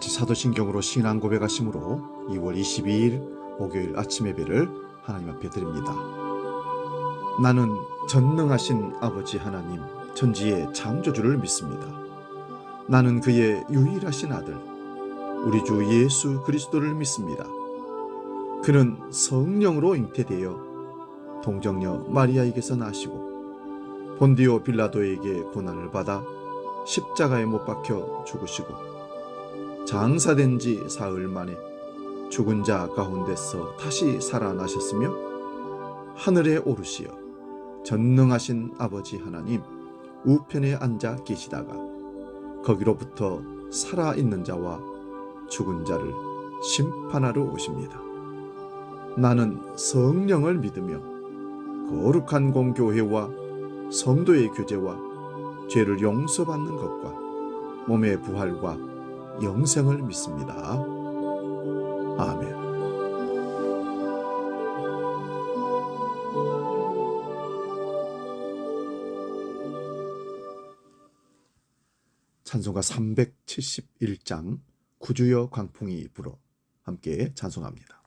같이 사도신경으로 신앙 고백하심으로 2월 22일 목요일 아침 예배를 하나님 앞에 드립니다. 나는 전능하신 아버지 하나님 천지의 창조주를 믿습니다. 나는 그의 유일하신 아들 우리 주 예수 그리스도를 믿습니다. 그는 성령으로 잉태되어 동정녀 마리아에게서 나시고 본디오 빌라도에게 고난을 받아 십자가에 못 박혀 죽으시고 장사된 지 사흘 만에 죽은 자 가운데서 다시 살아나셨으며 하늘에 오르시어 전능하신 아버지 하나님 우편에 앉아 계시다가 거기로부터 살아있는 자와 죽은 자를 심판하러 오십니다. 나는 성령을 믿으며 거룩한 공교회와 성도의 교제와 죄를 용서받는 것과 몸의 부활과 영생을 믿습니다. 아멘. 찬송가 371장 구주여 광풍이 불어 함께 찬송합니다.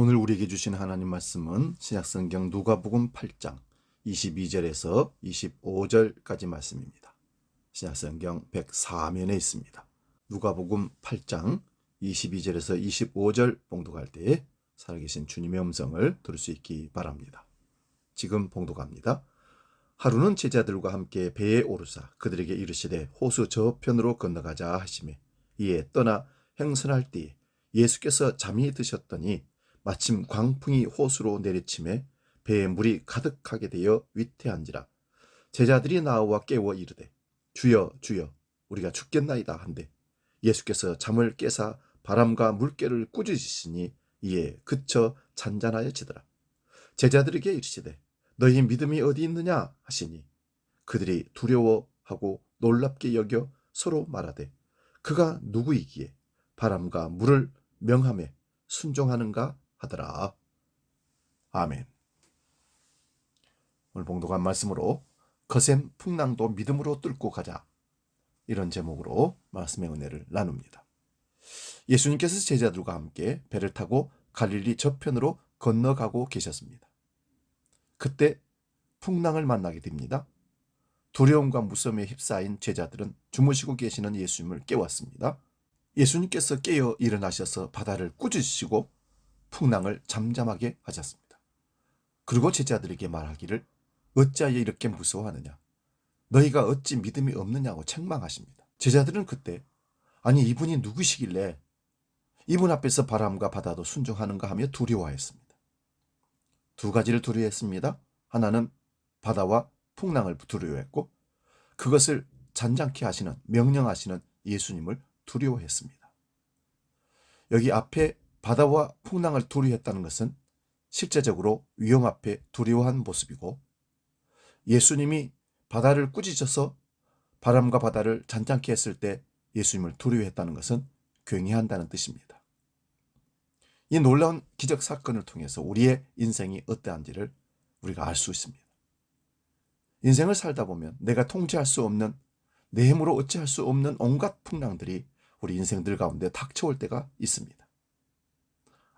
오늘 우리에게 주신 하나님 말씀은 신약성경 누가복음 8장 22절에서 25절까지 말씀입니다. 신약성경 104면에 있습니다. 누가복음 8장 22절에서 25절 봉독할 때에 살아계신 주님의 음성을 들을 수 있기 바랍니다. 지금 봉독합니다. 하루는 제자들과 함께 배에 오르사 그들에게 이르시되 호수 저편으로 건너가자 하시매 이에 떠나 행선할 때에 예수께서 잠이 드셨더니 마침 광풍이 호수로 내리침에 배에 물이 가득하게 되어 위태한지라 제자들이 나와 깨워 이르되 주여 주여 우리가 죽겠나이다 한데 예수께서 잠을 깨사 바람과 물결을 꾸짖으시니 이에 그쳐 잔잔하여지더라. 제자들에게 이르시되 너희 믿음이 어디 있느냐 하시니 그들이 두려워하고 놀랍게 여겨 서로 말하되 그가 누구이기에 바람과 물을 명함에 순종하는가 하더라. 아멘. 오늘 봉독한 말씀으로 거센 풍랑도 믿음으로 뚫고 가자, 이런 제목으로 말씀의 은혜를 나눕니다. 예수님께서 제자들과 함께 배를 타고 갈릴리 저편으로 건너가고 계셨습니다. 그때 풍랑을 만나게 됩니다. 두려움과 무서움에 휩싸인 제자들은 주무시고 계시는 예수님을 깨웠습니다. 예수님께서 깨어 일어나셔서 바다를 꾸짖으시고 풍랑을 잠잠하게 하셨습니다. 그리고 제자들에게 말하기를 어찌하여 이렇게 무서워하느냐, 너희가 어찌 믿음이 없느냐고 책망하십니다. 제자들은 그때 아니 이분이 누구시길래 이분 앞에서 바람과 바다도 순종하는가 하며 두려워했습니다. 두 가지를 두려워했습니다. 하나는 바다와 풍랑을 두려워했고 그것을 잔잔케 하시는, 명령하시는 예수님을 두려워했습니다. 여기 앞에 바다와 풍랑을 두려워했다는 것은 실제적으로 위험 앞에 두려워한 모습이고, 예수님이 바다를 꾸짖어서 바람과 바다를 잔잔케 했을 때 예수님을 두려워했다는 것은 경외한다는 뜻입니다. 이 놀라운 기적 사건을 통해서 우리의 인생이 어떠한지를 우리가 알 수 있습니다. 인생을 살다 보면 내가 통제할 수 없는, 내 힘으로 어찌할 수 없는 온갖 풍랑들이 우리 인생들 가운데 닥쳐올 때가 있습니다.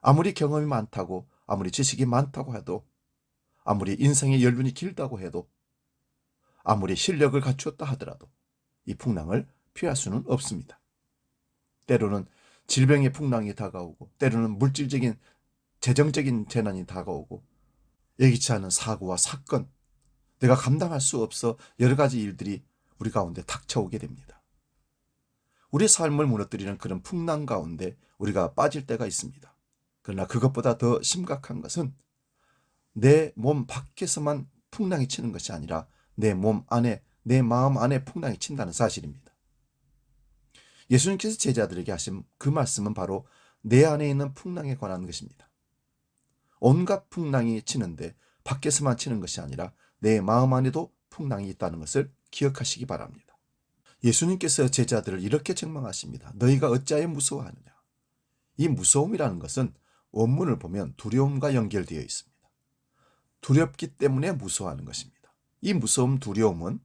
아무리 경험이 많다고, 아무리 지식이 많다고 해도, 아무리 인생의 연륜이 길다고 해도, 아무리 실력을 갖추었다 하더라도 이 풍랑을 피할 수는 없습니다. 때로는 질병의 풍랑이 다가오고, 때로는 물질적인, 재정적인 재난이 다가오고, 예기치 않은 사고와 사건, 내가 감당할 수 없어 여러 가지 일들이 우리 가운데 닥쳐오게 됩니다. 우리 삶을 무너뜨리는 그런 풍랑 가운데 우리가 빠질 때가 있습니다. 그러나 그것보다 더 심각한 것은 내 몸 밖에서만 풍랑이 치는 것이 아니라 내 몸 안에, 내 마음 안에 풍랑이 친다는 사실입니다. 예수님께서 제자들에게 하신 그 말씀은 바로 내 안에 있는 풍랑에 관한 것입니다. 온갖 풍랑이 치는데 밖에서만 치는 것이 아니라 내 마음 안에도 풍랑이 있다는 것을 기억하시기 바랍니다. 예수님께서 제자들을 이렇게 책망하십니다. 너희가 어찌하여 무서워하느냐. 이 무서움이라는 것은 원문을 보면 두려움과 연결되어 있습니다. 두렵기 때문에 무서워하는 것입니다. 이 무서움, 두려움은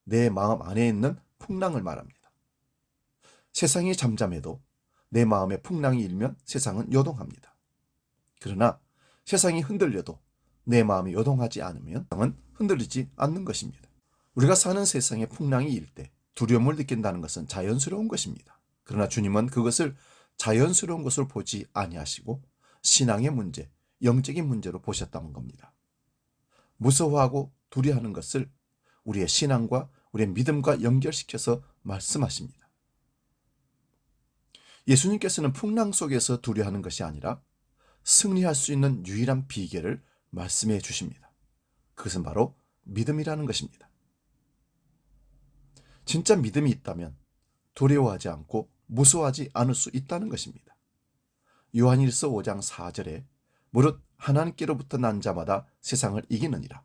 내 마음 안에 있는 풍랑을 말합니다. 세상이 잠잠해도 내 마음에 풍랑이 일면 세상은 요동합니다. 그러나 세상이 흔들려도 내 마음이 요동하지 않으면 세상은 흔들리지 않는 것입니다. 우리가 사는 세상에 풍랑이 일 때 두려움을 느낀다는 것은 자연스러운 것입니다. 그러나 주님은 그것을 자연스러운 것을 보지 아니하시고 신앙의 문제, 영적인 문제로 보셨다는 겁니다. 무서워하고 두려워하는 것을 우리의 신앙과 우리의 믿음과 연결시켜서 말씀하십니다. 예수님께서는 풍랑 속에서 두려워하는 것이 아니라 승리할 수 있는 유일한 비결을 말씀해 주십니다. 그것은 바로 믿음이라는 것입니다. 진짜 믿음이 있다면 두려워하지 않고 무서워하지 않을 수 있다는 것입니다. 요한일서 5장 4절에 무릇 하나님께로부터 난 자마다 세상을 이기느니라.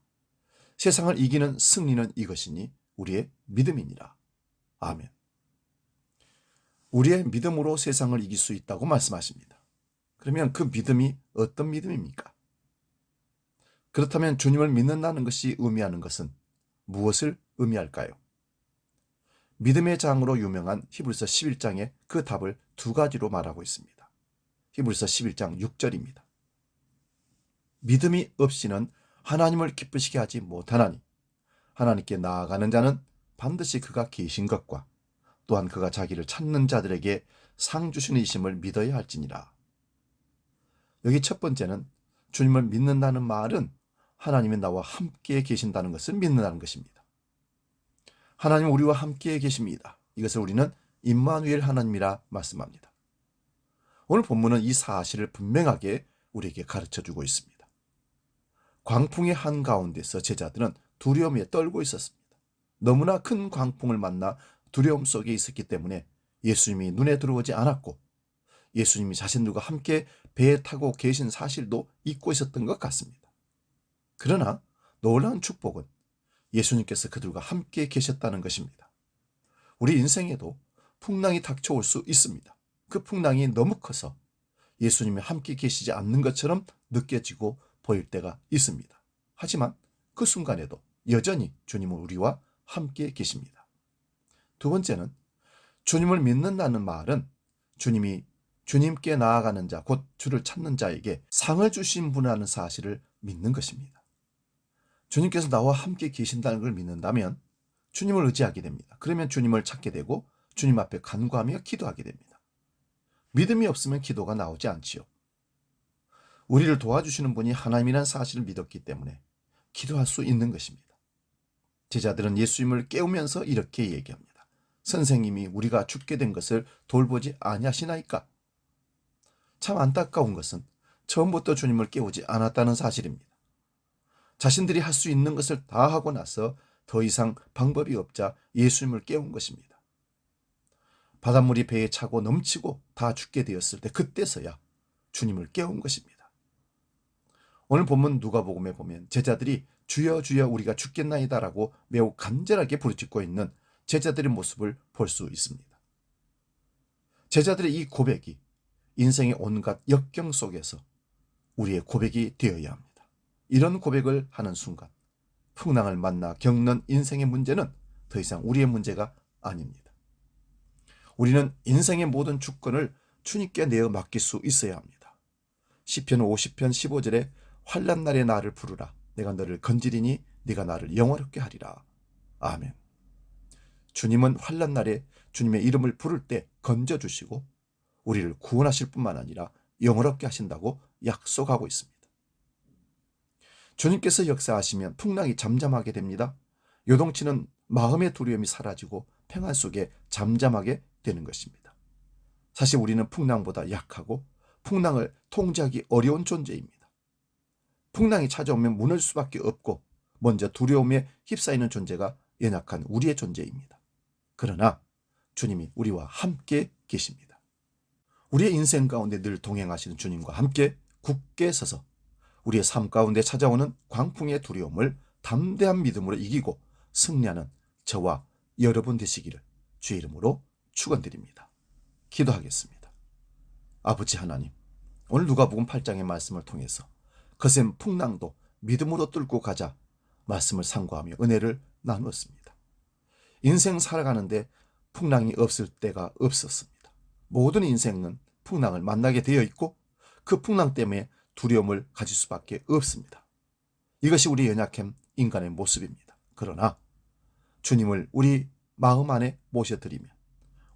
세상을 이기는 승리는 이것이니 우리의 믿음이니라. 아멘. 우리의 믿음으로 세상을 이길 수 있다고 말씀하십니다. 그러면 그 믿음이 어떤 믿음입니까? 그렇다면 주님을 믿는다는 것이 의미하는 것은 무엇을 의미할까요? 믿음의 장으로 유명한 히브리서 11장에 그 답을 두 가지로 말하고 있습니다. 히브리서 11장 6절입니다. 믿음이 없이는 하나님을 기쁘시게 하지 못하나니 하나님께 나아가는 자는 반드시 그가 계신 것과 또한 그가 자기를 찾는 자들에게 상 주시는 이심을 믿어야 할지니라. 여기 첫 번째는 주님을 믿는다는 말은 하나님이 나와 함께 계신다는 것을 믿는다는 것입니다. 하나님 우리와 함께 계십니다. 이것을 우리는 임마누엘 하나님이라 말씀합니다. 오늘 본문은 이 사실을 분명하게 우리에게 가르쳐주고 있습니다. 광풍의 한가운데서 제자들은 두려움에 떨고 있었습니다. 너무나 큰 광풍을 만나 두려움 속에 있었기 때문에 예수님이 눈에 들어오지 않았고 예수님이 자신들과 함께 배에 타고 계신 사실도 잊고 있었던 것 같습니다. 그러나 놀라운 축복은 예수님께서 그들과 함께 계셨다는 것입니다. 우리 인생에도 풍랑이 닥쳐올 수 있습니다. 그 풍랑이 너무 커서 예수님이 함께 계시지 않는 것처럼 느껴지고 보일 때가 있습니다. 하지만 그 순간에도 여전히 주님은 우리와 함께 계십니다. 두 번째는 주님을 믿는다는 말은 주님이 주님께 나아가는 자, 곧 주를 찾는 자에게 상을 주신 분이라는 사실을 믿는 것입니다. 주님께서 나와 함께 계신다는 걸 믿는다면 주님을 의지하게 됩니다. 그러면 주님을 찾게 되고 주님 앞에 간구하며 기도하게 됩니다. 믿음이 없으면 기도가 나오지 않지요. 우리를 도와주시는 분이 하나님이라는 사실을 믿었기 때문에 기도할 수 있는 것입니다. 제자들은 예수님을 깨우면서 이렇게 얘기합니다. 선생님이 우리가 죽게 된 것을 돌보지 아니하시나이까? 참 안타까운 것은 처음부터 주님을 깨우지 않았다는 사실입니다. 자신들이 할 수 있는 것을 다 하고 나서 더 이상 방법이 없자 예수님을 깨운 것입니다. 바닷물이 배에 차고 넘치고 다 죽게 되었을 때 그때서야 주님을 깨운 것입니다. 오늘 본문 누가복음에 보면 제자들이 주여 주여 우리가 죽겠나이다라고 매우 간절하게 부르짖고 있는 제자들의 모습을 볼 수 있습니다. 제자들의 이 고백이 인생의 온갖 역경 속에서 우리의 고백이 되어야 합니다. 이런 고백을 하는 순간 풍랑을 만나 겪는 인생의 문제는 더 이상 우리의 문제가 아닙니다. 우리는 인생의 모든 주권을 주님께 내어 맡길 수 있어야 합니다. 시편 50편 15절에 환난 날에 나를 부르라. 내가 너를 건지리니 네가 나를 영화롭게 하리라. 아멘. 주님은 환난 날에 주님의 이름을 부를 때 건져주시고 우리를 구원하실 뿐만 아니라 영화롭게 하신다고 약속하고 있습니다. 주님께서 역사하시면 풍랑이 잠잠하게 됩니다. 요동치는 마음의 두려움이 사라지고 평안 속에 잠잠하게 되는 것입니다. 사실 우리는 풍랑보다 약하고 풍랑을 통제하기 어려운 존재입니다. 풍랑이 찾아오면 무너질 수밖에 없고 먼저 두려움에 휩싸이는 존재가 연약한 우리의 존재입니다. 그러나 주님이 우리와 함께 계십니다. 우리의 인생 가운데 늘 동행하시는 주님과 함께 굳게 서서 우리의 삶 가운데 찾아오는 광풍의 두려움을 담대한 믿음으로 이기고 승리하는 저와 여러분 되시기를 주의 이름으로 축원드립니다. 기도하겠습니다. 아버지 하나님, 오늘 누가복음 8장의 말씀을 통해서 거센 풍랑도 믿음으로 뚫고 가자 말씀을 상고하며 은혜를 나누었습니다. 인생 살아가는데 풍랑이 없을 때가 없었습니다. 모든 인생은 풍랑을 만나게 되어 있고 그 풍랑 때문에 두려움을 가질 수밖에 없습니다. 이것이 우리 연약한 인간의 모습입니다. 그러나 주님을 우리 마음 안에 모셔드리면,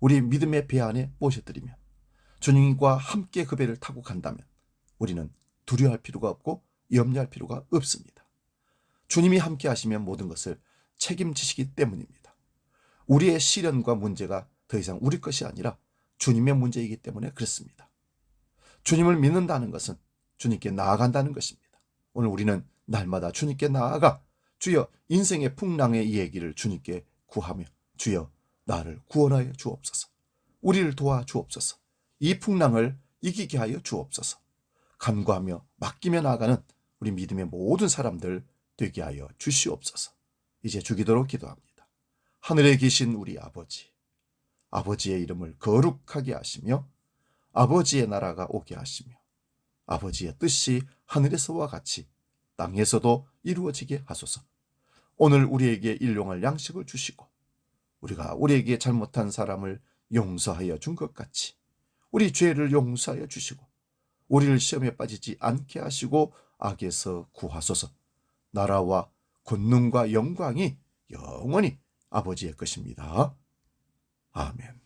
우리 믿음의 배 안에 모셔드리면 주님과 함께 그 배를 타고 간다면 우리는 두려워할 필요가 없고 염려할 필요가 없습니다. 주님이 함께 하시면 모든 것을 책임지시기 때문입니다. 우리의 시련과 문제가 더 이상 우리 것이 아니라 주님의 문제이기 때문에 그렇습니다. 주님을 믿는다는 것은 주님께 나아간다는 것입니다. 오늘 우리는 날마다 주님께 나아가 주여 인생의 풍랑의 이야기를 주님께 구하며 주여 나를 구원하여 주옵소서. 우리를 도와 주옵소서. 이 풍랑을 이기게 하여 주옵소서. 간구하며 맡기며 나아가는 우리 믿음의 모든 사람들 되게 하여 주시옵소서. 이제 주기도록 기도합니다. 하늘에 계신 우리 아버지, 아버지의 이름을 거룩하게 하시며 아버지의 나라가 오게 하시며 아버지의 뜻이 하늘에서와 같이 땅에서도 이루어지게 하소서. 오늘 우리에게 일용할 양식을 주시고 우리가 우리에게 잘못한 사람을 용서하여 준 것 같이 우리 죄를 용서하여 주시고 우리를 시험에 빠지지 않게 하시고 악에서 구하소서. 나라와 권능과 영광이 영원히 아버지의 것입니다. 아멘.